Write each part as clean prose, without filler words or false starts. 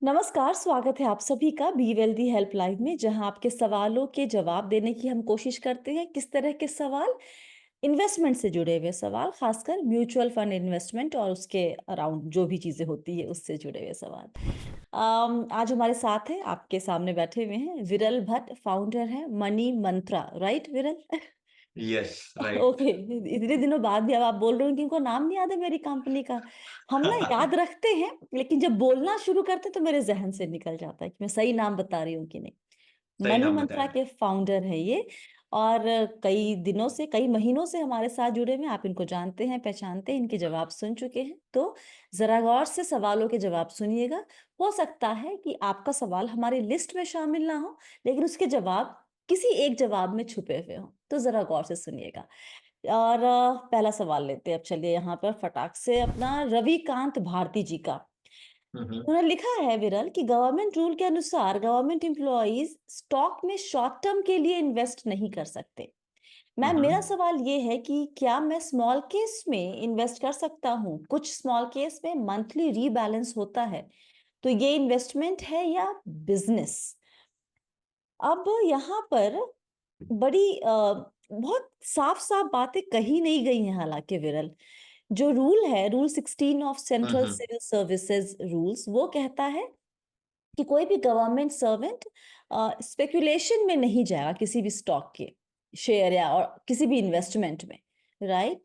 नमस्कार, स्वागत है आप सभी का बी वेल्दी हेल्पलाइन में, जहां आपके सवालों के जवाब देने की हम कोशिश करते हैं। किस तरह के सवाल? इन्वेस्टमेंट से जुड़े हुए सवाल, खासकर म्यूचुअल फंड इन्वेस्टमेंट और उसके अराउंड जो भी चीजें होती है उससे जुड़े हुए सवाल। आज हमारे साथ है, आपके सामने बैठे हुए हैं विरल भट्ट, फाउंडर है मनी मंत्रा, राइट विरल? Yes, right. ओके। इतने दिनों बाद भी अब आप बोल रहे हो कि इनको नाम नहीं याद है मेरी कंपनी का। हम ना याद रखते हैं, लेकिन जब बोलना शुरू करते हैं तो मेरे जहन से निकल जाता है कि मैं सही नाम बता रही हूँ कि नहीं। सही मनी नाम मंत्रा बताया। के फाउंडर हैं ये। और कई दिनों से, कई महीनों से हमारे साथ जुड़े हुए हैं। आप इनको जानते हैं, पहचानते हैं, इनके जवाब सुन चुके हैं। तो जरा गौर से सवालों के जवाब सुनिएगा। हो सकता है कि आपका सवाल हमारी लिस्ट में शामिल ना हो, लेकिन उसके जवाब किसी एक जवाब में छुपे हुए हों। तो जरा गौर से सुनिएगा। और पहला सवाल लेते हैं अब। चलिए यहाँ पर फटाक से अपना रविकांत भारती जी का। हुँ, हुँ। उन्होंने लिखा है विरल कि गवर्नमेंट रूल के अनुसार गवर्नमेंट एम्प्लॉइज स्टॉक में शॉर्ट टर्म के लिए इन्वेस्ट नहीं कर सकते। हुँ, मैम, मेरा हुँ। सवाल ये है कि क्या मैं स्मॉल केस में इन्वेस्ट कर सकता हूँ? कुछ स्मॉल केस में मंथली रीबैलेंस होता है, तो ये इन्वेस्टमेंट है या बिजनेस? अब यहाँ पर बड़ी बहुत साफ-साफ बातें कही नहीं गई हैं हालाँकि विरल। जो रूल है, रूल 16 ऑफ हुँ, सेंट्रल हुँ। सिविल सर्विसेज रूल्स, वो कहता है कि कोई भी गवर्नमेंट सर्वेंट स्पेकुलेशन में नहीं जाएगा किसी भी स्टॉक के शेयर या और किसी भी इन्वेस्टमेंट में, राइट?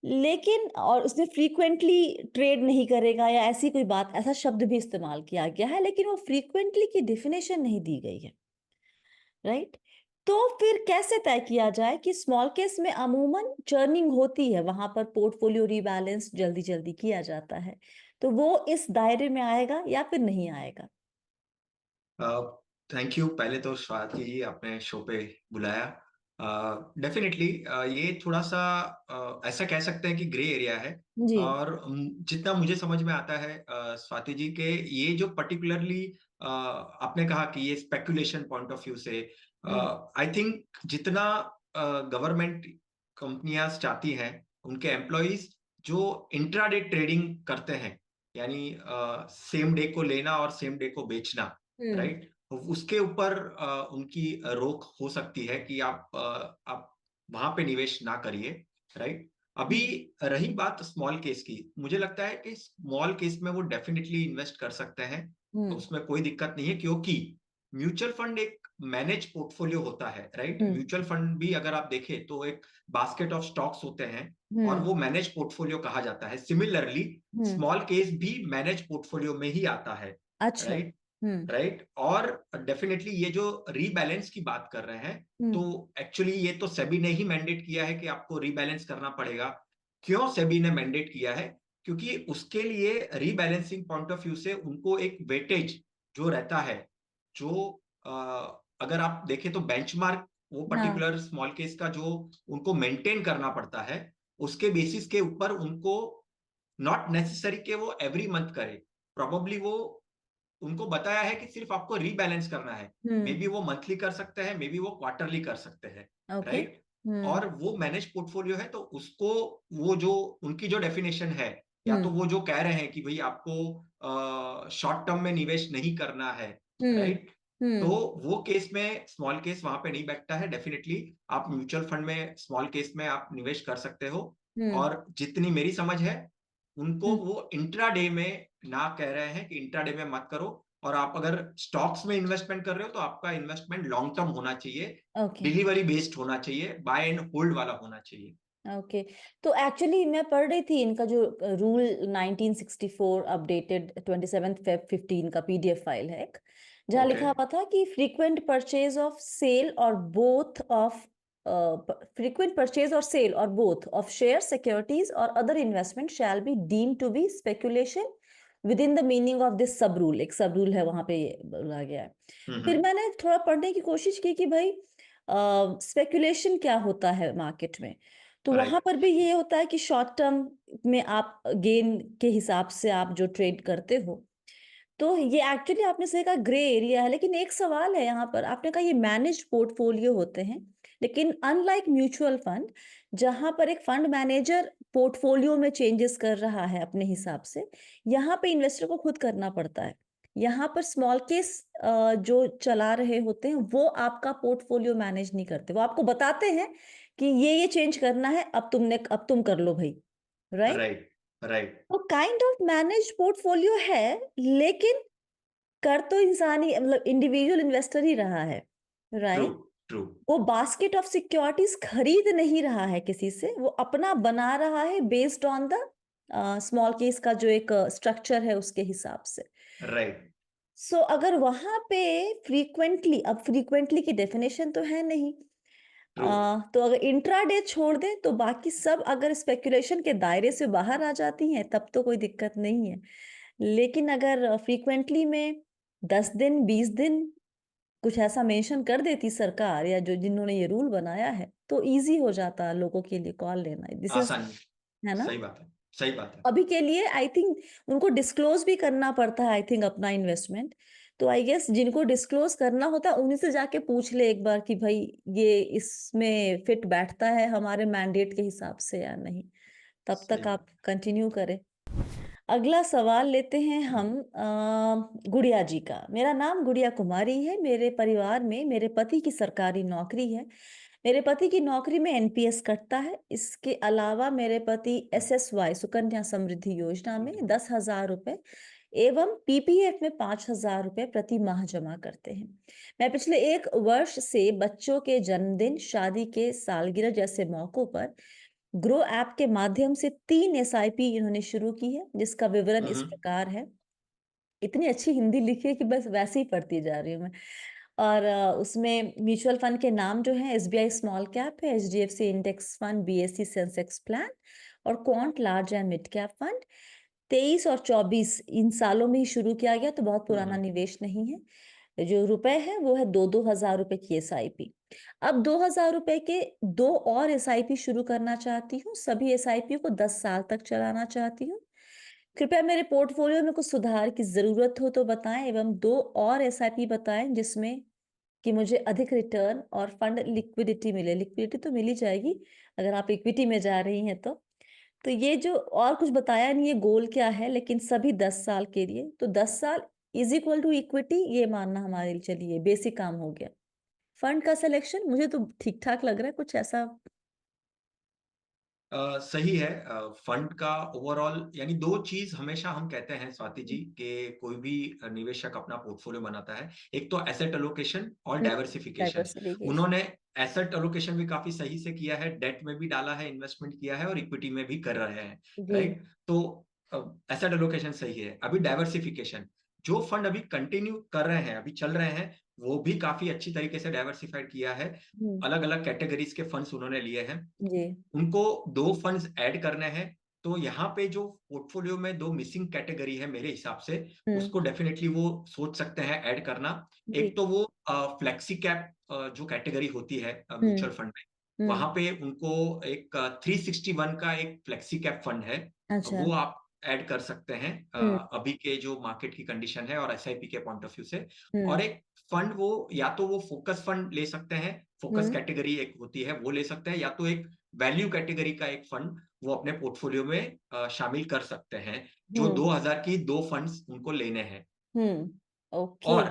लेकिन और उसने फ्रीक्वेंटली ट्रेड नहीं करेगा या ऐसी कोई बात, ऐसा शब्द भी इस्तेमाल किया गया है, लेकिन वो फ्रीक्वेंटली की डेफिनेशन नहीं दी गई है, राइट? तो फिर कैसे तय किया जाए कि स्मॉल केस में अमूमन चर्निंग होती है, वहां पर पोर्टफोलियो रीबैलेंस जल्दी जल्दी किया जाता है, तो वो इस दायरे में आएगा या फिर नहीं आएगा? अ, थैंक यू पहले तो स्वाति जी आपने शो पे बुलाया। डेफ़िनिटली ये थोड़ा-सा ऐसा कह सकते हैं कि ग्रे एरिया है जी। और जितना मुझे समझ में आता है स्वाति जी के ये जो पर्टिकुलरली आपने कहा कि ये स्पेकुलेशन पॉइंट ऑफ व्यू से हुँ, आई थिंक जितना गवर्नमेंट कंपनियाँ चाहती हैं, उनके एम्प्लॉइज़ जो इंट्राडे ट्रेडिंग करते हैं, यानी सेम डे को लेना और सेम डे को बेचना, हुँ, राइट? उसके ऊपर उनकी रोक हो सकती है कि आप वहाँ पे निवेश ना करिए, राइट? अभी हुँ, रही बात स्मॉल केस की, मुझे लगता है कि स्मॉल केस में वो डेफ़िनिटली इन्वेस्ट कर सकते हैं, हुँ, उसमें कोई दिक्कत नहीं है क्योंकि म्यूचुअल फंड एक मैनेज पोर्टफोलियो होता है, राइट? हुँ, म्यूचुअल फंड भी अगर आप देखें तो एक बास्केट ऑफ स्टॉक्स होते हैं और हुँ, वो मैनेज पोर्टफोलियो कहा जाता है। सिमिलरली हुँ। स्मॉल केस भी मैनेज पोर्टफोलियो में ही आता है, अच्छा। राइट? हुँ, राइट? और डेफिनिटली ये जो रीबैलेंस की बात कर रहे हैं, हुँ, तो एक्चुअली ये तो सेबी ने ही मैंडेट किया है कि आपको रीबैलेंस करना पड़ेगा। क्यों सेबी ने मैंडेट किया है? क्योंकि उसके लिए रीबैलेंसिंग पॉइंट ऑफ व्यू से उनको एक वेटेज जो रहता है, जो अगर आप देखें तो बेंचमार्क वो हाँ, पर्टिकुलर स्मॉल केस का जो उनको मेंटेन करना पड़ता है, उसके बेसिस के ऊपर उनको नॉट नेसेसरी कि वो एवरी मंथ करें। प्रोबेबली वो उनको बताया है कि सिर्फ आपको रीबैलेंस करना है। मे हुँ, बी वो मंथली कर सकते हैं, मे बी वो क्वार्टरली कर सकते हैं, ओके। राइट? हुँ, और वो मैनेज पोर्टफोलियो है तो उसको वो जो उनकी जो डेफिनिशन है, या तो हुँ, वो जो कह रहे हैं कि भई आपको शॉर्ट टर्म में निवेश नहीं करना है, हुँ, राइट? तो हुँ, वो केस में स्मॉल केस वहाँ पे नहीं बैठता है। डेफिनिटली आप म्यूचुअल फंड में स्मॉल केस में आप निवेश कर सकते हो हुँ, और जितनी मेरी समझ है, उनको हुँ, वो इंट्राडे में ना कह रहे हैं कि इंट्राडे में मत करो और आप अगर स्टॉक्स में इन्वेस्टमेंट कर रहे हो तो आपका इन्वेस्टमेंट लॉन्ग टर्म होना चाहिए, ओके, डिलीवरी बेस्ड होना चाहिए, बाय एंड होल्ड वाला होना चाहिए। ओके। तो एक्चुअली मैं पढ़ रही थी इनका जो रूल 1964 अपडेटेड 27 फ़ेब 15 का पीडीएफ फाइल है एक, जहाँ ओके। लिखा हुआ था कि frequent purchase or sale or both of shares, securities or other investment shall be deemed to be speculation within the meaning of this sub rule। एक सब रूल है, वहां पे ये बोला गया है। हुँ, फिर हुँ। मैंने थोड़ा पढ़ने की कोशिश की कि भाई स्पेकुलेशन क्या होता है मार्केट में। तो वहां राइट, पर भी ये होता है कि शॉर्ट टर्म में आप गेन के हिसाब से आप जो ट्रेड करते हो, तो ये एक्चुअली आपने सही कहा ग्रे एरिया है। लेकिन एक सवाल है यहाँ पर, आपने कहा ये मैनेज्ड पोर्टफोलियो होते हैं, लेकिन अनलाइक म्यूचुअल फंड, जहां पर एक फंड मैनेजर पोर्टफोलियो में चेंजेस कर रहा है अपने हिसाब से, यहाँ पे इन्वेस्टर को खुद करना पड़ता है। यहाँ पर स्मॉल केस जो चला रहे होते हैं वो आपका पोर्टफोलियो मैनेज नहीं करते। वो आपको बताते हैं कि ये चेंज करना है, अब तुम कर लो भई, राइट? राइट, राइट, तो काइंड ऑफ मैनेज पोर्टफोलियो है, लेकिन कर तो इंसान ही मतलब इंडिविजुअल इन्वेस्टर ही रहा है, ट्रू, राइट? ट्रू, वो बास्केट ऑफ सिक्योरिटीज़ खरीद नहीं रहा है किसी से, वो अपना बना रहा है based on the small case का जो एक स्ट्रक्चर है उसके हिसाब से। राइट, सो अगर वहाँ पे फ्रीक्वेंटली की डेफिनेशन तो है नहीं। ट्रू, तो अगर इंट्राडे छोड़ दें तो बाकी सब अगर स्पेकुलेशन के दायरे से बाहर आ जाती हैं तब तो कोई दिक्कत नहीं है। लेकिन अगर फ्रीक्वेंटली में 10 दिन, 20 दिन कुछ ऐसा मेंशन कर देती सरकार या जो जिन्होंने ये रूल बनाया है, तो ईज़ी हो जाता लोगों के लिए कॉल लेना। दिस इज़ आसान, है ना? सही बात है, सही बात है। अभी के लिए आई थिंक उनको डिस्क्लोज़ भी करना पड़ता है आई थिंक अपना इन्वेस्टमेंट। तो आई गेस जिनको डिस्क्लोज़ करना होता है उन्हीं से जाके पूछ ले एक बार कि भई ये इसमें फिट बैठता है हमारे मैंडेट के हिसाब से या नहीं। तब सही तक बात आप कंटिन्यू करें। अगला सवाल लेते हैं हम गुड़िया जी का। मेरा नाम गुड़िया कुमारी है। मेरे परिवार में मेरे पति की सरकारी नौकरी है। मेरे पति की नौकरी में एनपीएस कटता है। इसके अलावा मेरे पति एसएसवाई सुकन्या समृद्धि योजना में है। 10,000 रुपए एवं पीपीएफ में 5,000 रुपए प्रति माह जमा करते हैं। मैं पिछले 1 वर्ष से बच्चों के जन्मदिन, शादी के सालगिरह जैसे मौकों पर ग्रो ऐप के माध्यम से 3 एसआईपी इन्होंने शुरू की है, जिसका विवरण हुँ, इस हुँ, प्रकार है। इतनी अच्छी हिंदी लिखी है कि बस वैसे ही पढ़ती जा रही हूँ मैं। और उसमें म्यूचुअल फंड के नाम जो हैं एसबीआई स्मॉल कैप है, HDFC index fund, BSE Sensex plan और quant large and mid cap fund. 23 और 24 इन सालों में ही शुरू किया गया, तो बहुत हुँ, पुराना हुँ, निवेश नहीं है। जो रुपए है वो है 2-2 हज़ार रुपए की एसआईपी। अब 2,000 रुपए के 2 और एसआईपी शुरू करना चाहती हूँ। सभी एसआईपी को 10 साल तक चलाना चाहती हूँ। कृपया मेरे पोर्टफोलियो में कुछ सुधार की ज़रूरत हो तो बताएँ एवं 2 और एसआईपी बताएँ जिसमें कि मुझे अधिक रिटर्न और फंड लिक्विडिटी मिले। लिक्विडिटी तो मिल ही जाएगी अगर आप इक्विटी में जा रही हैं तो। तो ये जो और कुछ बताया नहीं है गोल क्या है, लेकिन सभी 10 साल के लिए। तो 10 साल इज़ इक्वल टू इक्विटी ये मानना हमारे लिए चलिए बेसिक काम हो गया। फंड का सिलेक्शन मुझे तो ठीक-ठाक लग रहा है, कुछ ऐसा सही है। फंड का ओवरऑल यानी 2 चीज़ हमेशा हम कहते हैं स्वाति जी हुँ, कि कोई भी निवेशक अपना पोर्टफोलियो बनाता है। एक तो एसेट एलोकेशन और हुँ, डाइवर्सिफिकेशन। डाइवर्सिफिकेशन। उन्होंने एसेट एलोकेशन भी काफ़ी सही से किया है, डेट में भी डाला है, इन्वेस्टमेंट किया है और इक्विटी में भी कर रहे हैं, जी। राइट? तो एसेट एलोकेशन सही है। अभी डाइवर्सिफिकेशन, जो फंड अभी कंटिन्यू कर रहे हैं, अभी चल रहे हैं, वो भी काफ़ी अच्छी तरीके से डाइवर्सिफाइड किया है। हुँ, अलग-अलग कैटेगरीज़ के फंड्स उन्होंने लिए हैं। जी। उनको 2 फंड्स ऐड करने हैं, तो यहाँ पे जो पोर्टफोलियो में 2 मिसिंग कैटेगरी है मेरे हिसाब से, हुँ, उसको डेफिनिटली वो सोच सकते हैं ऐड करना। जी। एक तो वो फ्लेक्सी कैप जो कैटेगरी होती है हुँ, म्यूचुअल फंड में, हुँ, वहाँ पे उनको एक 361 का एक फ्लेक्सी कैप फंड है, अच्छा। वो आप ऐड कर सकते हैं हुँ, अभी के जो मार्केट की कंडीशन है और एसआईपी के पॉइंट ऑफ व्यू से। हुँ, और एक फंड वो या तो वो फ़ोकस फंड ले सकते हैं, फ़ोकस हुँ, कैटेगरी एक होती है, वो ले सकते हैं या तो एक वैल्यू कैटेगरी का एक फंड वो अपने पोर्टफोलियो में शामिल कर सकते हैं, जो हुँ, 2000 की 2 फंड्स उनको लेने हैं। हुँ, ओके। और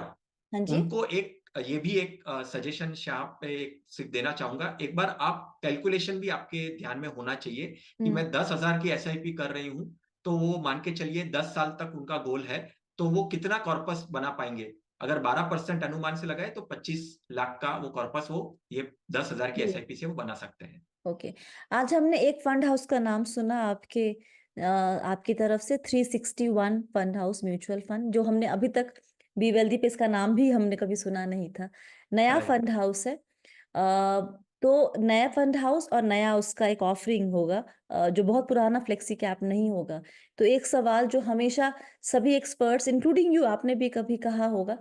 हाँ जी। उनको एक ये भी एक सजेशन यहाँ पे एक सिर्फ देना चाहूँगा, एक बार आप कैलकुलेशन भी आपके ध्यान में होना चाहिए कि हुँ, मैं 10,000 की एसआईपी कर रही हूँ, तो वो मान के चलिए 10 साल तक उनका गोल है, तो वो कितना कॉर्पस बना पाएँगे? अगर 12% अनुमान से लगाएँ तो 25 लाख का वो कॉर्पस वो ये 10,000 की जी। एसआईपी से वो बना सकते हैं। ओके। आज हमने एक फंड हाउस का नाम सुना आपकी तरफ से 361 फंड हाउस म्यूचुअल फंड जो हमने अभी तक बी वेल्दी पे इसका नाम भी हमने कभी सुना नहीं था। नया राइट। फंड हाउस है। तो नया फंड हाउस और नया उसका एक ऑफरिंग होगा जो बहुत पुराना फ्लेक्सी कैप नहीं होगा। तो एक सवाल जो हमेशा सभी एक्सपर्ट्स इंक्लूडिंग यू आपने भी कभी कहा होगा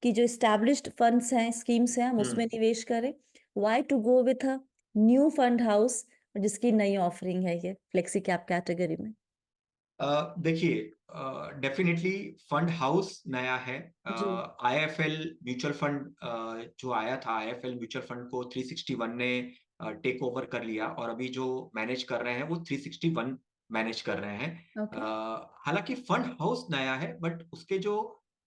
कि जो एस्टैब्लिश्ड फंड्स हैं, स्कीम्स हैं हम हुँ। उसमें निवेश करें। Why to go with a new fund house जिसकी नई ऑफरिंग है ये फ्लेक्सी कैप कैटेगरी में। देखिए डेफ़िनेटली फंड हाउस नया है। जी। आईएफएल म्यूचुअल फंड जो आया था, आईएफएल म्यूचुअल फंड को 361 ने टेक ओवर कर लिया और अभी जो मैनेज कर रहे हैं, वो 361 मैनेज कर रहे हैं। ओके। हालाँकि फंड हाउस नया है, बट उसके जो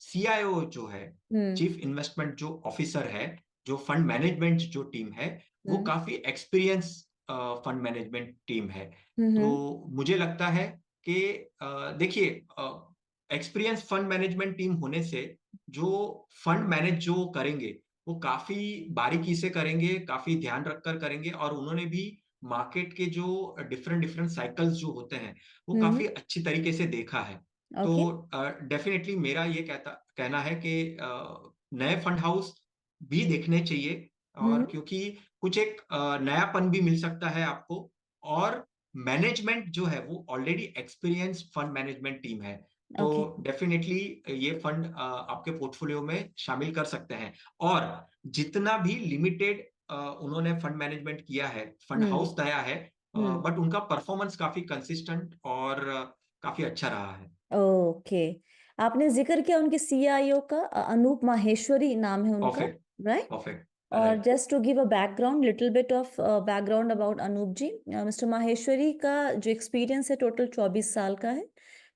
CIO जो है, हम्म चीफ इन्वेस्टमेंट जो ऑफिसर है, जो फंड मैनेजमेंट जो टीम है, वो हम्म काफी एक्सपीरियंस फंड मैनेजमेंट टीम है। तो हम्म मुझे लगता है कि देखिए, एक्सपीरियंस फंड मैनेजमेंट टीम होने से जो फंड मैनेज जो करेंगे वो काफी बारीकी से करेंगे, काफी ध्यान रखकर करेंगे, और उन्होंने भी मार्केट के जो डिफरेंट डिफरेंट साइकिल्स जो होते हैं वो हम्म काफी अच्छी तरीके से देखा है। तो ओके डेफिनेटली मेरा ये कहना है कि नए फंड हाउस भी देखने चाहिए, और हम्म क्योंकि कुछ एक नयापन भी मिल सकता है आपको, और मैनेजमेंट जो है वो already experience fund management team है। तो ओके डेफिनेटली ये फंड आपके पोर्टफोलियो में शामिल कर सकते हैं। और जितना भी लिमिटेड उन्होंने फंड मैनेजमेंट किया है, फंड हम्म हाउस नया है, हम्म बट उनका परफॉर्मेंस काफी कंसिस्टेंट और काफी अच्छा रहा है। ओके आपने जिक्र किया उनके सीईओ का अनूप माहेश्वरी नाम है उनका परफेक्ट, राइट परफेक्ट, और right. Just to give a background little bit of background about Anoop ji mister Maheshwari का जो एक्सपीरियंस है टोटल 24 साल का है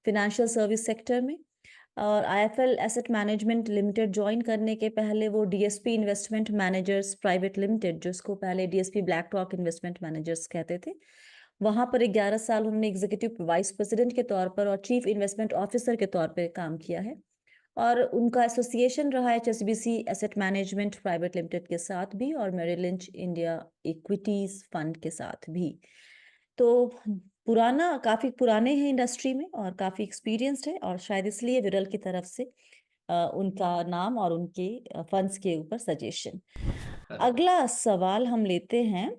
फिनेंशियल सर्विस सेक्टर में और IFL asset management limited join करने के पहले वो DSP investment managers private limited जिसको पहले DSP black rock investment managers कहते थे वहां पर 11 साल उन्होंने एग्जीक्यूटिव वाइस प्रेसिडेंट के तौर पर और चीफ इन्वेस्टमेंट ऑफिसर के तौर पर काम किया है और उनका एसोसिएशन रहा है HSBC asset management private limited के साथ भी और Merrill Lynch India equities fund के साथ भी तो पुराना काफी पुराने हैं इंडस्ट्री में और काफी एक्सपीरियंस्ड है और शायद इसलिए विरल की तरफ से उनका नाम और उनके फंड्स के ऊपर सजेशन करेक्ट। अगला सवाल हम लेते हैं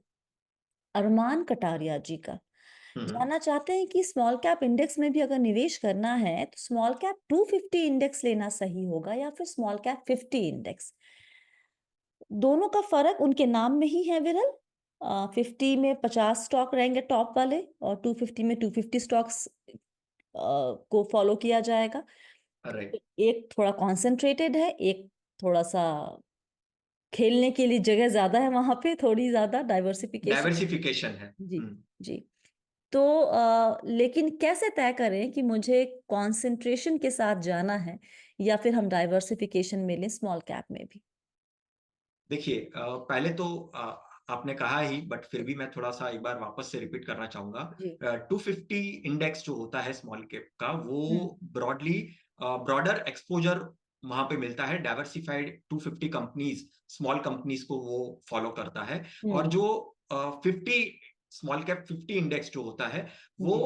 अरमान कटारिया जी का हम्म। जानना चाहते हैं कि स्मॉल कैप इंडेक्स में भी अगर निवेश करना है तो स्मॉल कैप 250 इंडेक्स लेना सही होगा या फिर स्मॉल कैप 50 इंडेक्स दोनों का फर्क उनके नाम में ही है विरल 50 में 50 स्टॉक रहेंगे टॉप वाले और 250 में 250 स्टॉक्स को फॉलो किया जाएगा राइट। एक थोड़ा कॉन्सेंट्रेटेड है एक थोड़ा सा खेलने के लिए जगह ज्यादा है वहां पे थोड़ी ज्यादा डाइवर्सिफिकेशन डाइवर्सिफिकेशन है। जी हम्म। जी तो लेकिन कैसे तय करें कि मुझे कंसंट्रेशन के साथ जाना है या फिर हम डाइवर्सिफिकेशन में लें स्मॉल कैप में भी देखिए, पहले तो आपने कहा ही, बट फिर भी मैं थोड़ा सा एक बार वापस से रिपीट करना चाहूंगा। जी 250 इंडेक्स जो होता है स्मॉल कैप का, वो हम्म ब्रॉडली ब्रॉडर एक्सपोजर वहां पे मिलता है। डाइवर्सिफाइड 250 कंपनीज, स्मॉल कंपनीज को वो फॉलो करता है। और हम्म जो 50 स्मॉल कैप 50 इंडेक्स जो होता है, वो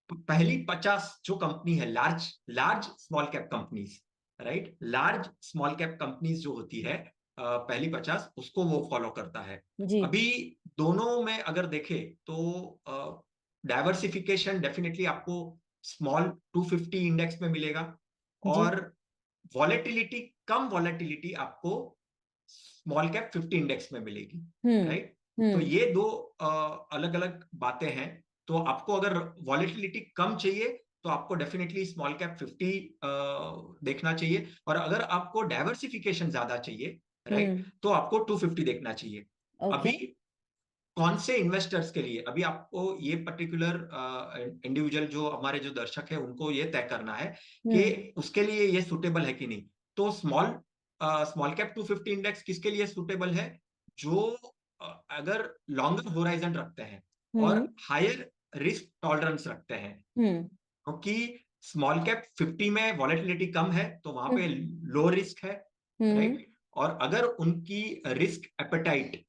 जी पहली 50 जो कंपनी है, large large small cap companies, right, large small cap companies जो होती है, पहली 50, उसको वो फॉलो करता है। जी अभी दोनों में अगर देखें तो डाइवर्सिफिकेशन डेफिनेटली आपको स्मॉल 250 इंडेक्स में मिलेगा, जी और वॉलेटिलिटी, कम वॉलेटिलिटी आपको स्मॉल कैप 50 इंडेक्स में मिलेगी। हम्म राइट। तो हम्म ये दो अलग अलग बातें हैं। तो आपको अगर वॉलेटिलिटी कम चाहिए तो आपको डेफिनेटली स्मॉल कैप 50 देखना चाहिए, और अगर आपको डाइवर्सिफिकेशन ज्यादा चाहिए, राइट, हम्म तो आपको 250 देखना चाहिए। ओके अभी कौन से इन्वेस्टर्स के लिए, अभी आपको ये पर्टिकुलर इंडिविजुअल जो हमारे जो दर्शक है उनको ये तय करना है कि हम्म उसके लिए ये सुटेबल है कि नहीं। तो स्मॉल कैप 250 इंडेक्स किसके लिए सुटेबल है? जो अगर लॉन्गर होराइजन रखते हैं और हम्म हायर रिस्क टॉलरेंस रखते हैं, हम्म क्योंकि स्मॉल कैप 50 में वॉलेटिलिटी कम है तो वहां पे हम्म लो रिस्क है, हम्म राइट। और अगर उनकी रिस्क एपेटाइट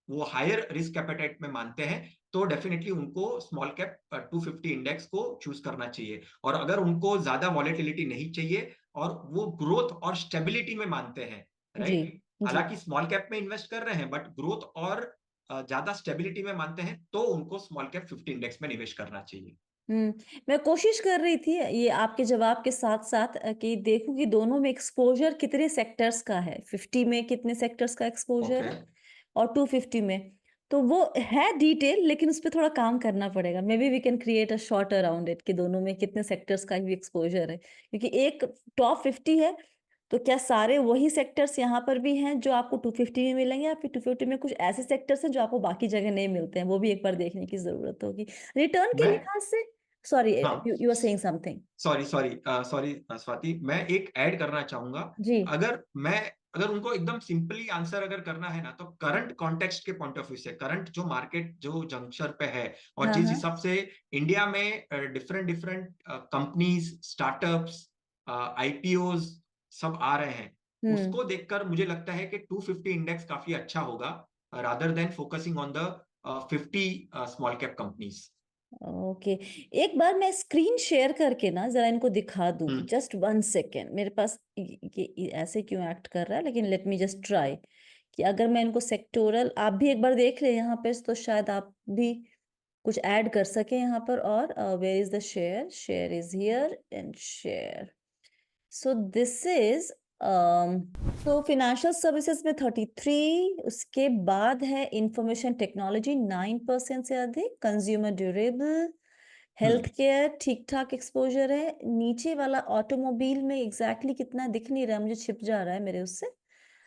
वो हायर रिस्क एपेटाइट में मानते हैं, तो डेफिनेटली उनको स्मॉल कैप 250 इंडेक्स को चूज करना चाहिए। और अगर उनको ज्यादा वॉलेटिलिटी नहीं चाहिए और वो ग्रोथ और स्टेबिलिटी में मानते हैं, जी राइट, जी हालांकि स्मॉल कैप में इन्वेस्ट कर रहे हैं बट ग्रोथ और ज्यादा स्टेबिलिटी में मानते हैं, तो उनको स्मॉल कैप 50 इंडेक्स में निवेश करना चाहिए। हुँ। मैं कोशिश कर रही थी ये आपके जवाब के साथ-साथ कि देखूँ कि दोनों में एक्सपोज़र कितने सेक्टर्स का है, 50 में कितने सेक्टर्स का एक्सपोज़र ओके। है और 250 में। तो वो है डिटेल लेकिन उस पे थोड़ा काम करना पड़ेगा। Maybe we can create a short around it कि दोनों में कितने सेक्टर्स का भी एक्सपोज़र है। क्योंकि एक टॉप 50 है, तो क्या सारे वही सेक्टर्स यहाँ पर भी हैं जो आपको 250 में मिलेंगे या फिर 250 में कुछ ऐसे सेक्टर्स हैं जो आपको बाकी जगह नहीं मिलते हैं? वो भी एक बार देखने की ज़रूरत होगी। रिटर्न के मैं लिहाज़ से सॉरी, हाँ, you are saying something. Sorry sorry sorry Swati, मैं एक ऐड करना चाहूंगा। जी। अगर मैं अगर उनको एकदम सिंपली आंसर अगर करना है ना, तो करंट कॉन्टेक्स्ट के पॉइंट ऑफ व्यू से, करंट जो मार्केट जो जंक्शन पे है, और हाँ, जिस हाँ। हिसाब से इंडिया में different different companies, startups, IPOs सब आ रहे हैं, हम्म। उसको देखकर मुझे लगता है कि 250 इंडेक्स काफी अच्छा होगा, rather than focusing on the 50 small cap companies. Okay, एक बार मैं स्क्रीन शेयर करके ना जरा इनको दिखा दूं, हम्म। Just 1 second. मेरे पास ये ऐसे क्यों एक्ट कर रहा है, लेकिन लेट मी जस्ट ट्राई कि अगर मैं इनको सेक्टोरल, आप भी एक बार देख रहे हैं यहाँ पे, तो शायद आप भी कुछ ऐड कर सके यहाँ पर। और where is the share, share is here and share. So this is तो फाइनेंशियल सर्विसेज में 33, उसके बाद है इंफॉर्मेशन टेक्नोलॉजी 9% से अधिक, कंज्यूमर ड्यूरेबल, हेल्थ हम्म। केयर ठीक ठाक एक्सपोजर है। नीचे वाला ऑटोमोबाइल में एग्जैक्टली कितना दिख नहीं रहा, मुझे छिप जा रहा है मेरे उससे।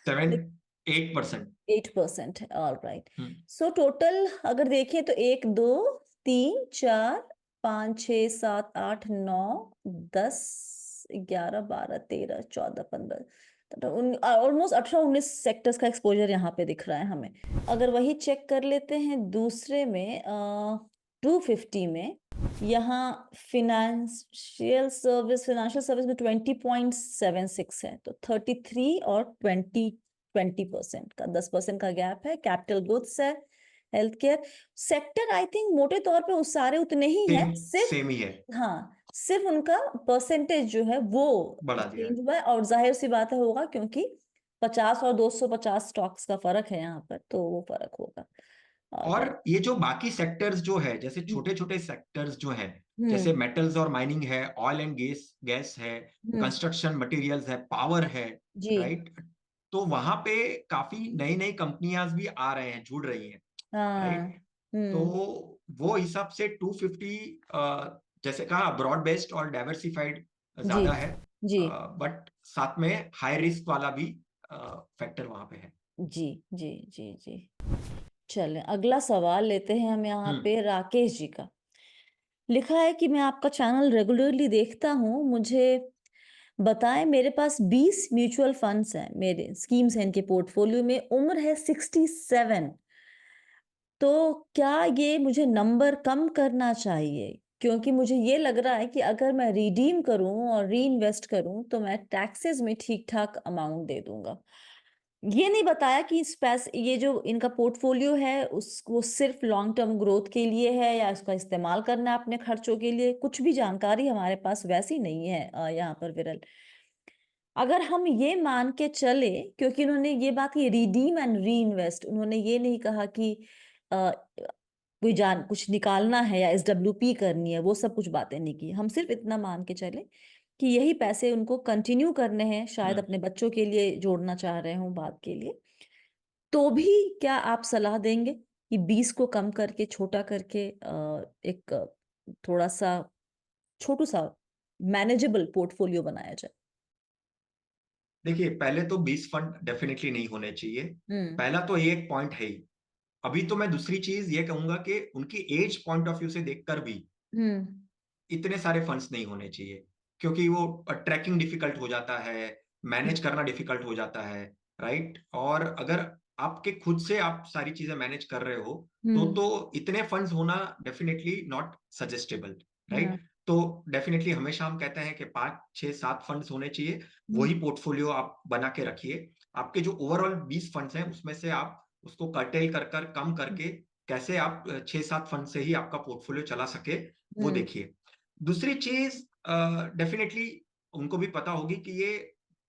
7-8%। 8% है, ऑल राइट। हम्म। सो टोटल अगर देखें तो 1, 2, 3, 4, 5, 6, 7, 8, 9, 10, 11, 12, 13, 14, 15, ऑलमोस्ट 18-19 सेक्टर्स का एक्सपोजर यहाँ पे दिख रहा है हमें। अगर वही चेक कर लेते हैं दूसरे में, 250 में, यहाँ फाइनेंशियल सर्विस में 20.76 है, तो 33 और 20% का 10% का गैप है। कैपिटल गुड्स है, health care sector, I think मोटे तौर पे उस सारे उतने ही हैं, सेम सिर्फ सेम ही है, हाँ, सिर्फ उनका परसेंटेज जो है वो बढ़ा दिया चेंज है। हुआ है। और जाहिर सी बात है होगा, क्योंकि 50 और 250 स्टॉक्स का फर्क है यहाँ पर, तो वो फर्क होगा। और ऑलराइट। ये जो बाकी सेक्टर्स जो है, जैसे छोटे छोटे सेक्टर्स जो हैं, जैसे हम्म। मेटल्स और माइनिंग है, ऑयल एंड गैस गैस है, हम्म। कंस्ट्रक्शन मटेरियल्स है, पावर है, जी। राइट। तो वहां पे काफी नई नई कंपनियां भी आ रहे हैं, जुड़ रही हैं, हाँ। राइट। तो हम्म। वो हिसाब से 250, जैसे कहा, ब्रॉड बेस्ड और डाइवर्सिफाइड जी। ज्यादा है, जी। बट साथ में हाई रिस्क वाला भी फैक्टर वहां पे है। जी। जी। जी। जी। चलें, अगला सवाल लेते हैं हम यहाँ हम्म। पे राकेश जी का। लिखा है कि मैं आपका चैनल रेगुलरली देखता हूँ, मुझे बताएं, मेरे पास 20 म्यूचुअल फंड्स हैं, मेरे स्कीम्स हैं इनके पोर्टफोलियो में, उम्र है 67। तो क्या ये मुझे नंबर कम करना चाहिए? क्योंकि मुझे ये लग रहा है कि अगर मैं रिडीम करूं और री इन्वेस्ट करूं तो मैं टैक्सेस में ठीक ठाक अमाउंट दे दूंगा। ये नहीं बताया कि ये जो इनका पोर्टफोलियो है उस वो सिर्फ लॉन्ग टर्म ग्रोथ के लिए है या उसका इस्तेमाल करना है अपने खर्चों के लिए, कुछ भी जानकारी हमारे पास वैसी नहीं है यहाँ पर विरल। अगर हम ये मान के चले, क्योंकि उन्होंने ये बात की रिडीम एंड री इन्वेस्ट, उन्होंने ये नहीं कहा कि अ, कोई जान कुछ निकालना है या एसडब्ल्यूपी करनी है, वो सब कुछ बातें नहीं की। हम सिर्फ इतना मान के चले कि यही पैसे उनको कंटिन्यू करने हैं, शायद हम्म। अपने बच्चों के लिए जोड़ना चाह रहे हों बाद के लिए। तो भी क्या आप सलाह देंगे कि 20 को कम करके, छोटा करके एक थोड़ा सा छोटू सा मैनेजेबल पोर्टफोलियो बनाया जाए? देखिए, पहले तो 20 फंड डेफिनेटली नहीं होने चाहिए। हम्म। पहला तो ये एक पॉइंट है ही। अभी तो मैं दूसरी चीज ये कहूंगा कि उनकी एज पॉइंट ऑफ व्यू से देखकर भी हम्म। इतने सारे फंड्स नहीं होने चाहिए, क्योंकि वो ट्रैकिंग डिफिकल्ट हो जाता है, मैनेज करना डिफिकल्ट हो जाता है, राइट। और अगर आपके खुद से आप सारी चीजें मैनेज कर रहे हो, हम्म। तो इतने फंड्स होना डेफिनेटली नॉट सजेस्टेबल, हाँ। राइट। तो डेफिनेटली हमेशा हम कहते हैं कि 5 6 7 फंड्स होने चाहिए, हम्म। वही पोर्टफोलियो आप बना के रखिए। आपके जो ओवरऑल 20 फंड्स हैं, उसमें से आप उसको कर्टेल कर कर कम करके कैसे आप 6 7 फंड से ही आपका पोर्टफोलियो चला सके, वो हम्म। देखिए। दूसरी चीज, डेफिनेटली उनको भी पता होगी कि ये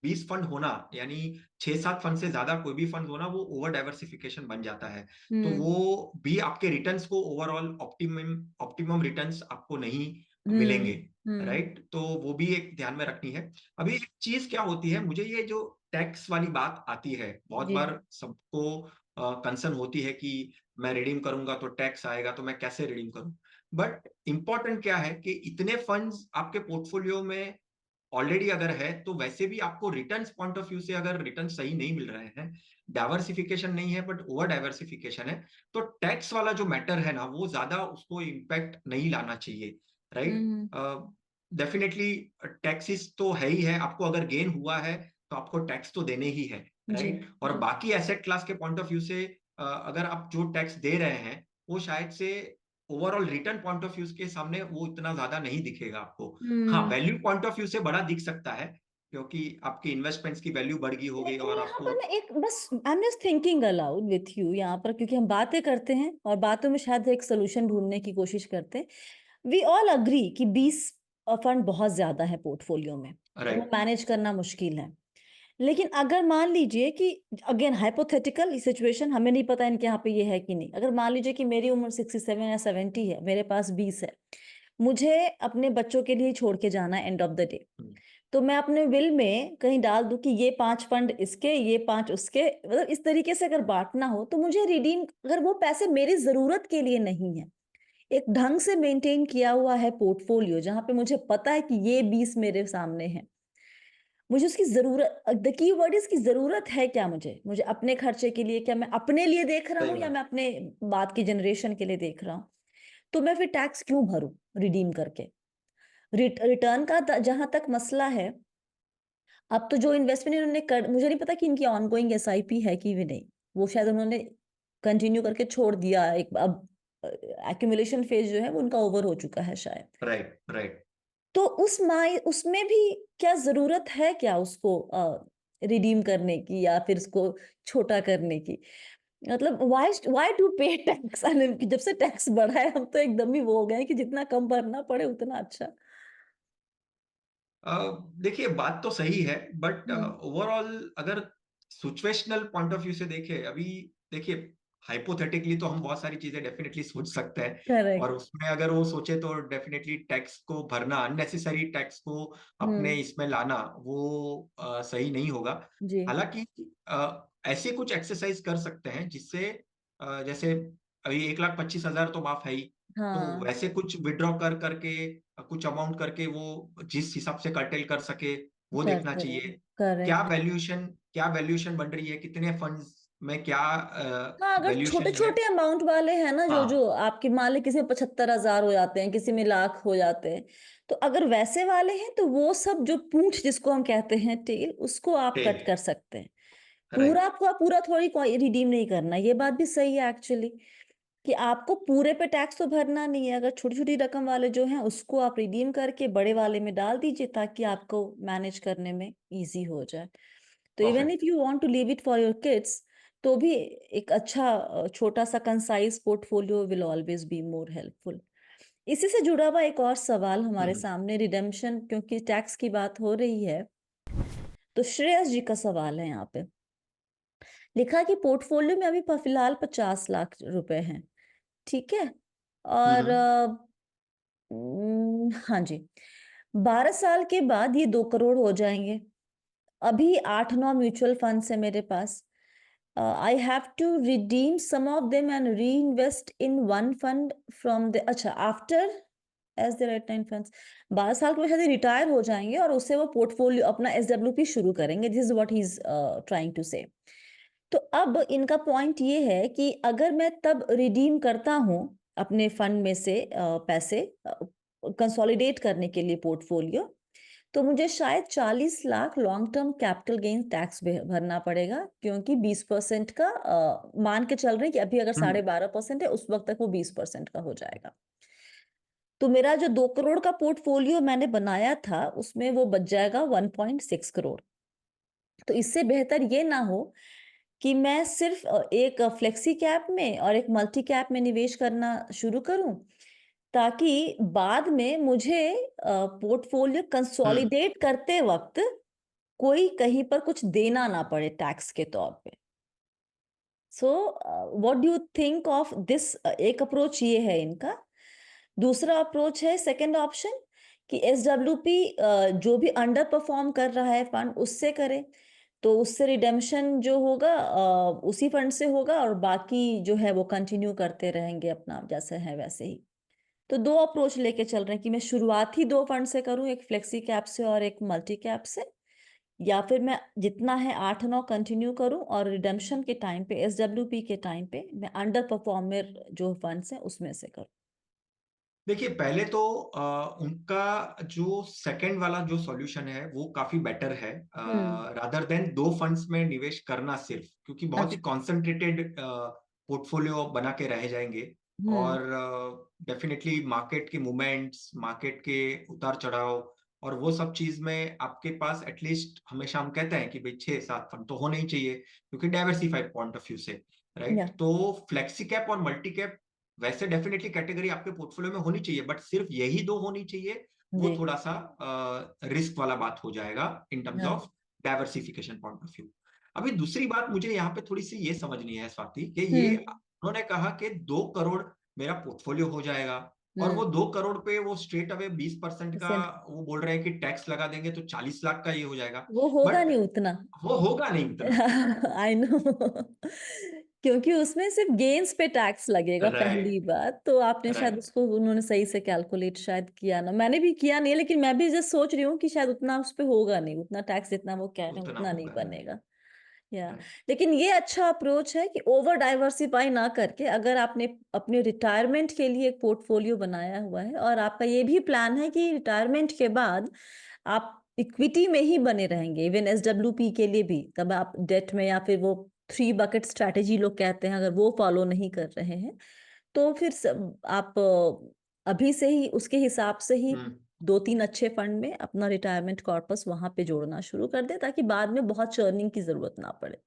20 फंड होना, यानी 6 7 फंड से ज्यादा कोई भी फंड होना, वो ओवर डाइवर्सिफिकेशन बन जाता है। तो हम्म। वो भी आपके रिटर्न्स को, ओवरऑल ऑप्टिमम ऑप्टिमम रिटर्न्स आपको नहीं हम्म। मिलेंगे, हम्म। राइट। तो वो भी एक ध्यान में रखनी है। अभी एक चीज क्या होती है, मुझे ये जो टैक्स वाली बात आती है, बहुत जी। बार सबको कंसर्न होती है कि मैं रिडीम करूंगा तो टैक्स आएगा, तो मैं कैसे रिडीम करूं। बट इंपॉर्टेंट क्या है कि इतने फंड्स आपके पोर्टफोलियो में ऑलरेडी अगर है, तो वैसे भी आपको रिटर्न्स पॉइंट ऑफ व्यू से अगर रिटर्न सही नहीं मिल रहे हैं, डाइवर्सिफिकेशन नहीं है बट ओवर डाइवर्सिफिकेशन है, तो टैक्स वाला जो मैटर है ना, वो ज्यादा उसको इम्पैक्ट नहीं लाना चाहिए। राइट? हम्म। डेफिनेटली टैक्सेस तो है ही है, आपको अगर गेन हुआ है तो आपको टैक्स तो देने ही है, जी। राइट? और जी। बाकी एसेट क्लास के पॉइंट ऑफ व्यू से अगर आप जो टैक्स दे रहे हैं वो शायद से overall return point of view के सामने वो इतना ज्यादा नहीं दिखेगा आपको। हाँ, हम्म। वैल्यू पॉइंट ऑफ व्यू से बड़ा दिख सकता है, क्योंकि आपकी इन्वेस्टमेंट्स की वैल्यू बढ़ गई होगी लेकिन और यहाँ आपको। पर ना एक बस I am just thinking allowed with you यहाँ पर, क्योंकि हम बातें करते हैं और बातों में शायद एक सोल्यूशन ढूंढने की कोशिश करते हैं। वी ऑल अग्री कि 20 फंड बहुत ज्यादा है पोर्टफोलियो में और वो राइट। मैनेज करना मुश्किल है। लेकिन अगर मान लीजिए कि अगेन हाइपोथेटिकल सिचुएशन, हमें नहीं पता इनके यहाँ पे ये है कि नहीं, अगर मान लीजिए कि मेरी उम्र 67 या 70 है, मेरे पास 20 है, मुझे अपने बच्चों के लिए छोड़ के जाना है एंड ऑफ द डे, तो मैं अपने विल में कहीं डाल दूं कि ये 5 फंड इसके, ये 5 उसके, मतलब इस तरीके से अगर बांटना हो तो मुझे रिडीम, अगर वो पैसे मेरी जरूरत के लिए नहीं है, एक ढंग से मेंटेन किया हुआ है पोर्टफोलियो जहां पे मुझे पता है कि ये 20 मेरे सामने है, मुझे उसकी जरूरत, द की वर्ड इज की जरूरत है क्या, मुझे अपने खर्चे के लिए, क्या मैं अपने लिए देख रहा सही हूँ या बात। मैं अपने बाद की जनरेशन के लिए देख रहा हूँ, तो मैं फिर टैक्स क्यों भरूं रिडीम करके। रिटर्न का जहां तक मसला है, अब तो जो इन्वेस्टमेंट इन्होंने कर, मुझे नहीं पता कि इनकी ऑनगोइंग एसआईपी है कि भी नहीं, वो शायद उन्होंने कंटिन्यू करके छोड़ दिया, एक अब एक्यूमुलेशन फेज जो है वो उनका ओवर हो चुका है शायद। Right, right. तो उसमें भी क्या जरूरत है क्या उसको रिडीम करने की या फिर उसको छोटा करने की, मतलब व्हाई व्हाई टू पे टैक्स। जब से टैक्स बढ़ा है हम तो एकदम ही वो हो गए हैं कि जितना कम भरना पड़े उतना अच्छा। अ, देखिए, बात तो सही है, बट हम्म। ओवरऑल अगर सिचुएशनल पॉइंट ऑफ व्यू से देखें, अभी देखिए, हाइपोथेटिकली तो हम बहुत सारी चीजें डेफिनेटली सोच सकते हैं, और करेक्ट। उसमें अगर वो सोचे तो डेफिनेटली टैक्स को भरना, अननेसेसरी टैक्स को अपने हम्म। इसमें लाना वो सही नहीं होगा। जी। हालांकि ऐसे कुछ एक्सरसाइज कर सकते हैं जिससे जैसे अभी 1,25,000 तो माफ है ही, तो हाँ। वैसे कुछ विड्रॉ कर करके कुछ अमाउंट करके वो जिस हिसाब से कर्टेल कर सके वो देखना करते चाहिए। रहे। करेक्ट। क्या वैल्यूएशन बन रही है, कितने फंड्स में क्या हाँ, अगर छोटे वैल्यूएशन है। छोटे अमाउंट वाले हैं ना, जो हाँ, जो आपके मान ली किसी में 75,000 हो जाते हैं, किसी में लाख हो जाते हैं, तो अगर वैसे वाले हैं तो वो सब जो पूंछ जिसको हम कहते हैं टेल, उसको आप टेल। कट कर सकते हैं। पूरा राइट। आपको पूरा थोड़ी कोई रिडीम नहीं करना, ये बात भी सही है एक्चुअली, कि आपको पूरे पे टैक्स तो भरना नहीं है, अगर छोटी छोटी रकम वाले जो हैं उसको आप रिडीम करके बड़े वाले में डाल दीजिए ताकि आपको मैनेज करने में इजी हो जाए। तो even if perfect. You want to leave it for your kids, तो भी एक अच्छा छोटा सा concise portfolio will always be more helpful. इसी से जुड़ा हुआ एक और सवाल हमारे सामने, रिडेम्पशन, क्योंकि टैक्स की बात हो रही है, तो श्रेयस जी का सवाल है यहाँ पे, लिखा कि पोर्टफोलियो में अभी फिलहाल 50 लाख रुपए हैं, ठीक है, और हाँ जी, 12 साल के बाद ये 2 करोड़ हो जाएंगे। अभी 8-9 म्यूचुअल फंड्स है मेरे पास। I have to redeem some of them and reinvest in one fund from the, अच्छा, after as the right time funds, 12 साल के बाद शायद रिटायर हो जाएंगे और उससे वो पोर्टफोलियो अपना एसडब्ल्यूपी शुरू करेंगे, this is what he is trying to say. तो अब इनका पॉइंट ये है कि अगर मैं तब रिडीम करता हूँ अपने फंड में से पैसे कंसोलिडेट करने के लिए पोर्टफोलियो, तो मुझे शायद 40 lakh long term capital gain tax भरना पड़ेगा, क्योंकि 20% का मान के चल रहे हैं कि अभी अगर 12.5% है, उस वक्त तक वो 20% का हो जाएगा। तो मेरा जो 2 करोड़ का पोर्टफोलियो मैंने बनाया था उसमें वो बच जाएगा 1.6 करोड़। तो इससे बेहतर ये ना हो कि मैं सिर्फ एक फ्लेक्सी कैप में और एक मल्टी कैप में निवेश करना शुरू करूं, ताकि बाद में मुझे पोर्टफोलियो हम्म। कंसोलिडेट करते वक्त कोई कहीं पर कुछ देना ना पड़े टैक्स के तौर पे। So what do you think of this? एक अप्रोच ये है इनका। दूसरा अप्रोच है सेकंड ऑप्शन, कि एसडब्ल्यूपी जो भी अंडर परफॉर्म कर रहा है फंड उससे करे, तो उससे रिडेम्पशन जो होगा उसी फंड से होगा और बाकी जो है वो कंटिन्यू करते रहेंगे अपना जैसे है वैसे ही। तो दो अप्रोच लेके चल रहे हैं कि मैं शुरुआत ही दो फंड से करूं, एक फ्लेक्सी कैप से और एक मल्टी कैप से, या फिर मैं जितना है 8-9 कंटिन्यू करूं और रिडेम्पशन के टाइम पे, एसडब्ल्यूपी के टाइम पे मैं अंडर परफॉर्मर जो फंड्स हैं उसमें से करूं। देखिए, पहले तो उनका जो सेकंड वाला जो सॉल्यूशन है वो काफी बेटर है, हम्म। रादर देन दो फंड्स में निवेश करना सिर्फ, क्योंकि बहुत ही अच्छा। कॉन्सेंट्रेटेड पोर्टफोलियो बना के रह जाएंगे। हम्म। और डेफिनेटली मार्केट के मूवमेंट्स, मार्केट के उतार चढ़ाव और वो सब चीज में आपके पास एटलीस्ट, हमेशा हम कहते हैं कि भाई 6-7 फंड तो होने ही चाहिए, क्योंकि डाइवर्सिफाइड पॉइंट ऑफ व्यू से, या। राइट। तो फ्लेक्सी कैप और मल्टी कैप वैसे डेफिनेटली कैटेगरी आपके पोर्टफोलियो में होनी चाहिए, बट सिर्फ यही दो होनी चाहिए, वो जी। थोड़ा सा रिस्क वाला बात हो जाएगा इन टर्म्स हाँ। Of diversification point of view. अभी दूसरी बात मुझे यहाँ पे थोड़ी सी ये समझनी है स्वाति, कि ये हम्म। उन्होंने कहा कि 2 करोड़ मेरा पोर्टफोलियो हो जाएगा, और वो 2 करोड़ पे वो स्ट्रेट अवे 20% का परसेंट। वो बोल रहे हैं कि टैक्स लगा देंगे तो 40 लाख का ये हो जाएगा। वो होगा बट नहीं उतना। वो होगा नहीं उतना। I know. क्योंकि उसमें सिर्फ गेन्स पे टैक्स लगेगा, पहली राइट, बात तो आपने शायद राइट। उसको उन्होंने सही से कैलकुलेट शायद किया ना, मैंने भी किया नहीं, लेकिन मैं भी जस्ट सोच रही हूँ कि शायद उतना उस पे होगा नहीं, उतना टैक्स जितना वो कह रहे हैं उतना उतना नहीं होगा नहीं। बनेगा। या। राइट। लेकिन ये अच्छा अप्रोच है कि ओवर डाइवर्सिफाई ना करके, अगर आपने अपने रिटायरमेंट के लिए एक पोर्टफोलियो बनाया हुआ है और आपका ये भी प्लान है कि रिटायरमेंट के बाद आप इक्विटी में ही बने रहेंगे, इवन एसडब्ल्यूपी के लिए भी, तब आप डेट में या फिर वो थ्री बकेट स्ट्रैटेजी लोग कहते हैं, अगर वो फॉलो नहीं कर रहे हैं तो फिर आप अभी से ही उसके हिसाब से ही हम्म। 2-3 अच्छे फंड में अपना रिटायरमेंट कॉर्पस वहां पे जोड़ना शुरू कर दे, ताकि बाद में बहुत चर्निंग की जरूरत ना पड़े।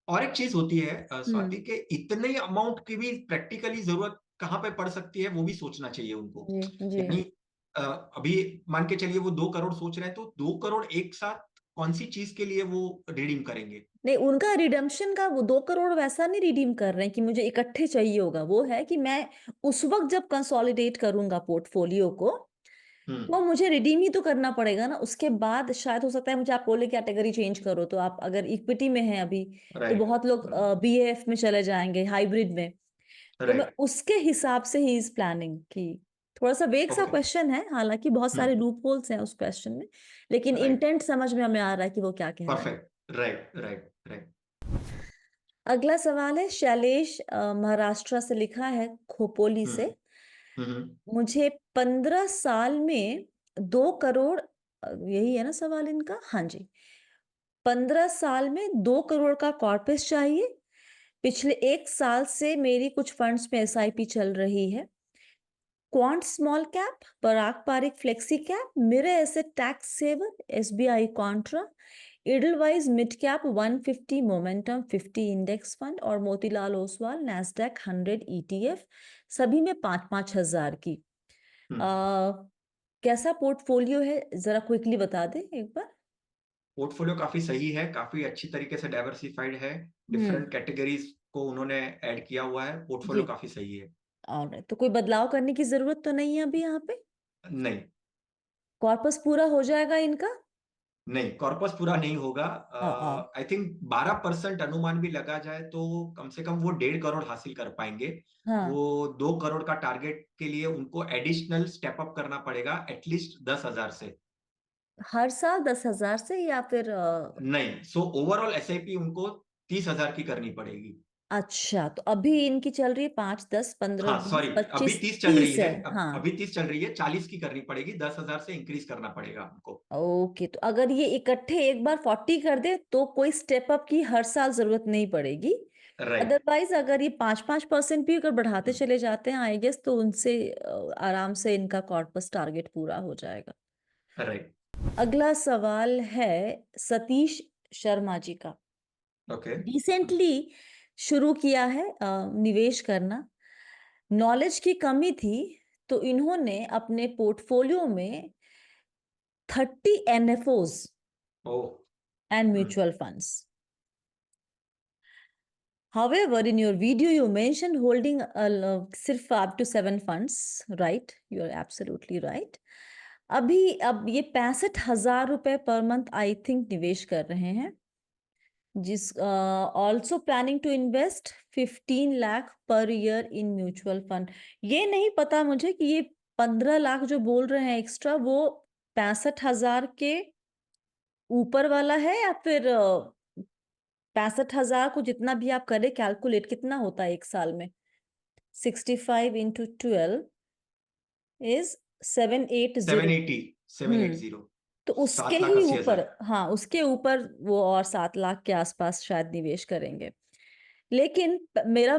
और एक चीज होती है स्वाति, हम्म। के इतने अमाउंट की भी प्रैक्टिकली जरूरत कहाँ पे पड़ सकती है वो भी सोचना चाहिए उनको। जी। जी। यानी अभी मान के चलिए वो 2 करोड़ सोच रहे हैं, तो 2 करोड़ एक साथ कौन सी चीज के लिए वो रिडीम करेंगे? नहीं, उनका रिडम्पशन का वो 2 करोड़ वैसा नहीं रिडीम कर रहे हैं कि मुझे इकट्ठे चाहिए होगा, वो है कि मैं उस वक्त जब कंसोलिडेट करूंगा पोर्टफोलियो को, हम्म। तो मुझे रिडीम ही तो करना पड़ेगा ना, उसके बाद शायद हो सकता है मुझे आप बोले कैटेगरी चेंज करो, तो आप अगर इक्विटी में हैं अभी, तो राइट, बहुत लोग बीएएफ में चले जाएंगे, हाइब्रिड में। तो मैं राइट। उसके हिसाब से ही इस प्लानिंग की। थोड़ा सा वेग सा ओके। क्वेश्चन है, हालांकि बहुत सारे हम्म। लूप होल्स हैं उस क्वेश्चन में, लेकिन राइट। इंटेंट समझ में हमें आ रहा है कि वो क्या कह रहे हैं। परफेक्ट। Right, right, right. अगला सवाल है शैलेश, महाराष्ट्र से लिखा है, खोपोली हम्म। से। हम्म। मुझे 15 साल में 2 करोड़, यही है ना सवाल इनका, हाँ जी, 15 साल में 2 करोड़ का कॉर्पस चाहिए। पिछले 1 साल से मेरी कुछ फंड्स में एसआईपी चल रही है। Quant small cap, Parag Parikh flexi cap, मेरे ऐसे tax saver, SBI contra, Edelweiss mid cap 150 momentum 50 index fund और मोतीलाल ओसवाल नैस्डैक 100 ईटीएफ, सभी में 5-5 हजार की। हम्म। आ, कैसा पोर्टफोलियो है, जरा क्विकली बता दे एक बार। पोर्टफोलियो काफी सही है, काफी अच्छी तरीके से डाइवर्सिफाइड है। हम्म। डिफरेंट कैटेगरीज को उन्होंने ऐड किया हुआ है, पोर्टफोलियो जी। काफी सही है। ऑलराइट, तो कोई बदलाव करने की जरूरत तो नहीं है अभी यहाँ पे? नहीं, कॉर्पस पूरा हो जाएगा इनका? नहीं, कॉर्पस पूरा नहीं होगा। हाँ। आई थिंक 12% अनुमान भी लगा जाए तो कम से कम वो 1.5 करोड़ हासिल कर पाएंगे। हाँ। वो 2 करोड़ का टारगेट के लिए उनको एडिशनल स्टेप अप करना पड़ेगा, एटलीस्ट 10,000 से। हर साल 10 हजार से या फिर नहीं, सो ओवरऑल एसआईपी उनको 30,000 की करनी पड़ेगी। अच्छा, तो अभी इनकी चल रही है 5, 10, 15, हाँ, सॉरी, 20, अभी 25, 30 चल रही 30 है। है। हाँ। अभी 30 चल रही है, 40 की करनी पड़ेगी, 10,000 से इंक्रीज करना पड़ेगा हमको। ओके, तो अगर ये इकट्ठे एक बार 40 कर दे तो कोई स्टेप अप की हर साल जरूरत नहीं पड़ेगी। राइट। अदरवाइज अगर ये 5-5% भी अगर बढ़ाते चले जाते हैं, आई गेस, तो उनसे आराम से इनका कॉर्पस टारगेट पूरा हो जाएगा। राइट। अगला सवाल है सतीश शर्मा जी का। ओके। रिसेंटली शुरू किया है निवेश करना, नॉलेज की कमी थी, तो इन्होंने अपने पोर्टफोलियो में 30 एनएफओज ओ। And hmm. Mutual funds. However, in your video, you mentioned holding सिर्फ up to 7 funds, right? You are absolutely right. अब ये 65,000 रुपए पर मंथ आई थिंक निवेश कर रहे हैं, जिस also planning to invest 15 lakh per year in mutual fund. ये नहीं पता मुझे कि ये 15 लाख जो बोल रहे हैं एक्स्ट्रा, वो 65,000 के ऊपर वाला है या फिर 65,000 को जितना भी आप करें कैलकुलेट, कितना होता है एक साल में? 65 इंटू 12, इज 780। 780, हम्म 780, तो उसके सात लाख ही अस्सी ऊपर, हजार हाँ उसके ऊपर वो और 7 लाख के आसपास शायद निवेश करेंगे। लेकिन मेरा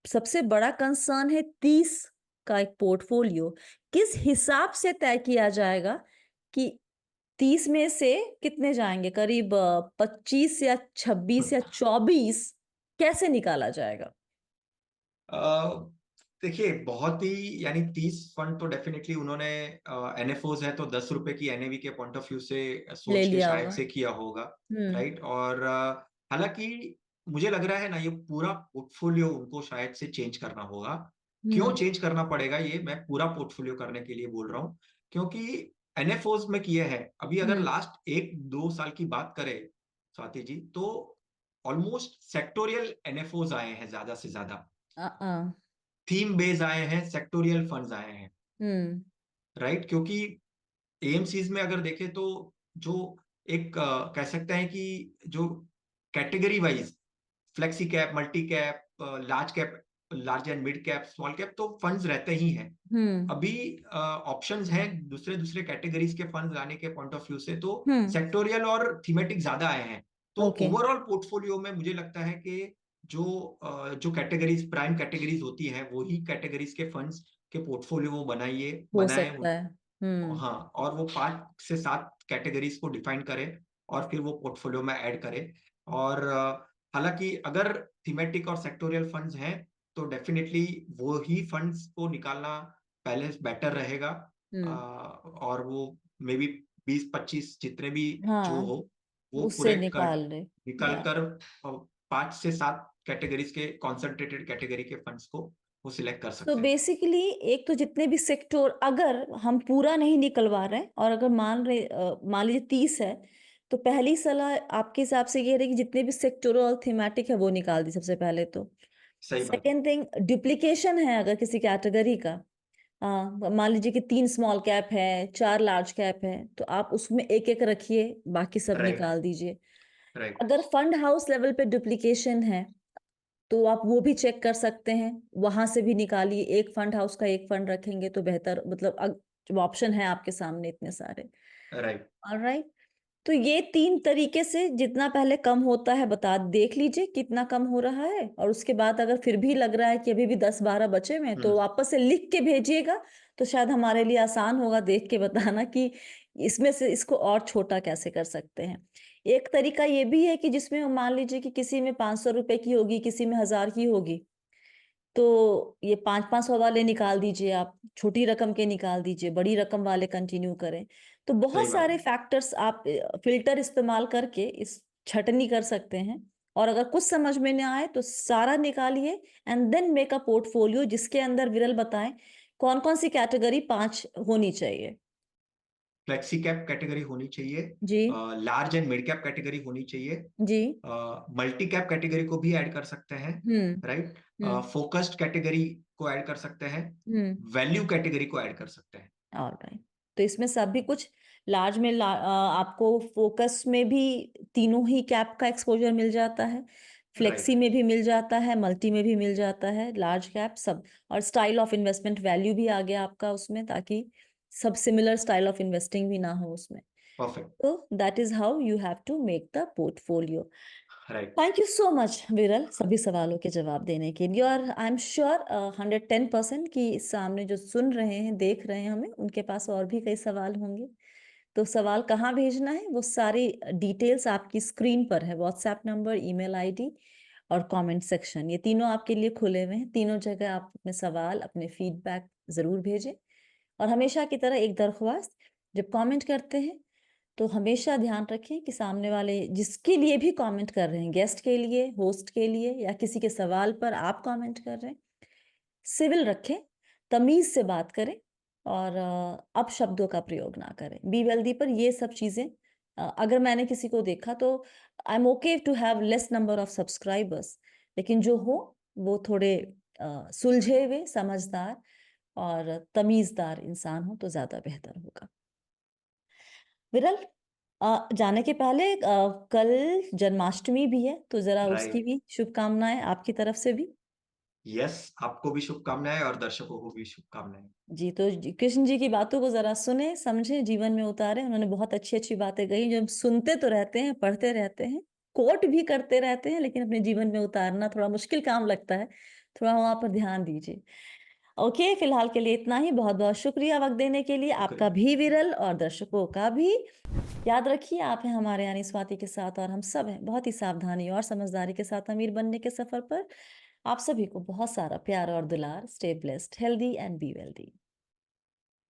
सबसे बड़ा कंसर्न है 30 का एक पोर्टफोलियो किस हिसाब से तय किया जाएगा कि 30 में से कितने जाएंगे, करीब 25 या 26 या 24 कैसे निकाला जाएगा? अ, देखिए बहुत ही, यानी 30 फंड तो डेफिनेटली उन्होंने, एनएफओज है तो 10 रुपए की एनएवी के पॉइंट ऑफ व्यू से ले सोच के लिया शायद होगा। से किया होगा। हम्म। राइट। और हालांकि मुझे लग रहा है ना, ये पूरा पोर्टफोलियो उनको शायद से चेंज करना होगा। क्यों हम्म। चेंज करना पड़ेगा, ये मैं पूरा पोर्टफोलियो करने के लिए बोल रहा हूँ। क्योंकि एनएफओज में किए हैं, अभी अगर हम्म। लास्ट 1-2 साल की बात करें स्वाति जी, तो ऑलमोस्ट सेक्टोरियल एनएफओज आए हैं ज्यादा से ज्यादा, अ अ, थीम बेस आए हैं, सेक्टोरियल फंड्स आए हैं। हम्म। राइट। क्योंकि एएमसीज में अगर देखें तो जो एक कह सकते हैं कि जो category wise flexi cap, multi cap, large cap, large and mid cap, small cap, तो फंड्स रहते ही हैं। हम्म। अभी ऑप्शंस हैं दूसरे दूसरे कैटेगरीज के फंड लाने के पॉइंट ऑफ व्यू से, तो हम्म। सेक्टोरियल और थीमेटिक ज्यादा आए हैं। तो ओके। ओवरऑल पोर्टफोलियो में मुझे लगता है कि जो जो कैटेगरीज, प्राइम कैटेगरीज होती हैं, वो ही कैटेगरीज के फंड्स के पोर्टफोलियो वो बनाइए, हो बनाए। सकता है। हम्म। हाँ, और वो 5 से 7 कैटेगरीज को डिफाइन करे और फिर वो पोर्टफोलियो में ऐड करे। और हालांकि अगर थीमेटिक और सेक्टोरियल फंड्स हैं तो डेफिनेटली वो ही फंड्स को निकालना पहले बेटर रहेगा। हम्म। और वो मे बी 20-25 जितने भी जो हाँ, हो, वो उससे पूरे कर निकाल रहे। निकाल या कर 5 से 7 कैटेगरीज के, कॉन्सेंट्रेटेड कैटेगरी के फंड्स को वो सिलेक्ट कर तो सकते हैं। बेसिकली एक तो जितने भी सेक्टर अगर हम पूरा नहीं निकलवा रहे हैं और अगर मान लीजिए 30 है, तो पहली सलाह आपके हिसाब से ये रही कि जितने भी सेक्टोरल और थीमेटिक है वो निकाल दी सबसे पहले तो। सही बात है। सेकेंड थिंग, डुप्लीकेशन है अगर किसी कैटेगरी का, मान लीजिए कि 3 स्मॉल कैप है, 4 लार्ज कैप है, तो आप उसमें एक एक रखिए, बाकी सब राइट। निकाल दीजिए। राइट। अगर फंड हाउस लेवल पे डुप्लीकेशन है तो आप वो भी चेक कर सकते हैं, वहां से भी निकालिए। एक फंड हाउस का एक फंड रखेंगे तो बेहतर, मतलब जो ऑप्शन है आपके सामने इतने सारे। राइट। ऑलराइट। तो ये 3 तरीके से जितना पहले कम होता है बता देख लीजिए कितना कम हो रहा है, और उसके बाद अगर फिर भी लग रहा है कि अभी भी 10-12 बचे हुए हैं तो हम्म। वापस से लिख के भेजिएगा। तो शायद हमारे लिए आसान होगा देख के बताना कि इसमें से इसको और छोटा कैसे कर सकते हैं। एक तरीका ये भी है कि जिसमें मान लीजिए कि किसी में 500 रुपए की होगी, किसी में 1000 की होगी, तो ये 5-500 वाले निकाल दीजिए आप, छोटी रकम के निकाल दीजिए, बड़ी रकम वाले कंटिन्यू करें। तो सही बहुत बात सारे है। फैक्टर्स आप फ़िल्टर इस्तेमाल करके इस छँटनी कर सकते हैं, और अगर कुछ समझ में ना आए तो सारा निकालिए and then make a portfolio जिसके अंदर विरल बताएँ कौन-कौन सी कैटेगरी 5 होनी चाहिए। फ्लेक्सी कैप कैटेगरी होनी चाहिए, जी, large and mid cap category होनी चाहिए, जी। मल्टी कैप कैटेगरी को भी ऐड कर सकते हैं। हुँ, राइट। हुँ, फोकस्ड कैटेगरी को ऐड कर सकते हैं, हुँ। वैल्यू कैटेगरी को ऐड कर सकते हैं। ऑलराइट। तो इसमें सभी कुछ लार्ज में आपको फोकस में भी तीनों ही कैप का एक्सपोज़र मिल जाता है, फ्लेक्सी राइट। में भी मिल जाता है, मल्टी में भी मिल जाता है, लार्ज कैप सब, और स्टाइल ऑफ इन्वेस्टमेंट वैल्यू भी आ गया आपका उसमें, ताकि सब सिमिलर स्टाइल ऑफ इन्वेस्टिंग भी ना हो उसमें। परफेक्ट। तो that is how you have to make the portfolio. Right. Thank you so much Viral सभी सवालों के जवाब देने के लिए, और आई एम श्योर 110% कि सामने जो सुन रहे हैं, देख रहे हैं हमें, उनके पास और भी कई सवाल होंगे। तो सवाल कहाँ भेजना है वो सारी डिटेल्स आपकी स्क्रीन पर है, व्हाट्सएप नंबर, ईमेल आईडी और कमेंट सेक्शन, ये तीनों आपके लिए खुले हुए हैं। तीनों जगह आप अपने सवाल, अपने फीडबैक ज़रूर भेजें। और हमेशा की तरह एक दरख्वास्त, जब कमेंट करते हैं तो हमेशा ध्यान रखें कि सामने वाले जिसके लिए भी कमेंट कर रहे हैं, गेस्ट के लिए, होस्ट के लिए, या किसी के सवाल पर आप कमेंट कर रहे हैं, सिविल रखें, तमीज़ से बात करें, और अपशब्दों का प्रयोग ना करें। बी वेल्दी पर ये सब चीज़ें, अगर मैंने किसी को देखा तो I am okay to have less number of subscribers, लेकिन जो हो वो थोड़े सुलझे हुए, समझदार और तमीज़दार इंसान हो तो ज़्यादा बेहतर होगा। विरल, जाने के पहले कल जन्माष्टमी भी है, तो ज़रा उसकी राइट। भी शुभकामनाएँ आपकी तरफ से भी। यस, आपको भी शुभकामनाएँ और दर्शकों को भी शुभकामनाएँ। जी, तो कृष्ण जी की बातों को ज़रा सुनें, समझें, जीवन में उतारें। उन्होंने बहुत अच्छी-अच्छी बातें कही जो हम सुनते तो रहते हैं, पढ़ते रहते हैं, कोट भी करते रहते हैं, लेकिन अपने जीवन में उतारना थोड़ा मुश्किल काम लगता है। थोड़ा वहाँ पर ध्यान दीजिए। ओके, फिलहाल के लिए इतना ही। बहुत-बहुत शुक्रिया वक़्त देने के लिए। आपका शुक्रिया। भी विरल और दर्शकों का भी। याद रखिए आप हैं हमारे यानी स्वाति के साथ और हम सब हैं बहुत ही सावधानी और समझदारी के साथ अमीर बनने के सफ़र पर। आप सभी को बहुत सारा प्यार और दुलार। Stay blessed, healthy and be wealthy.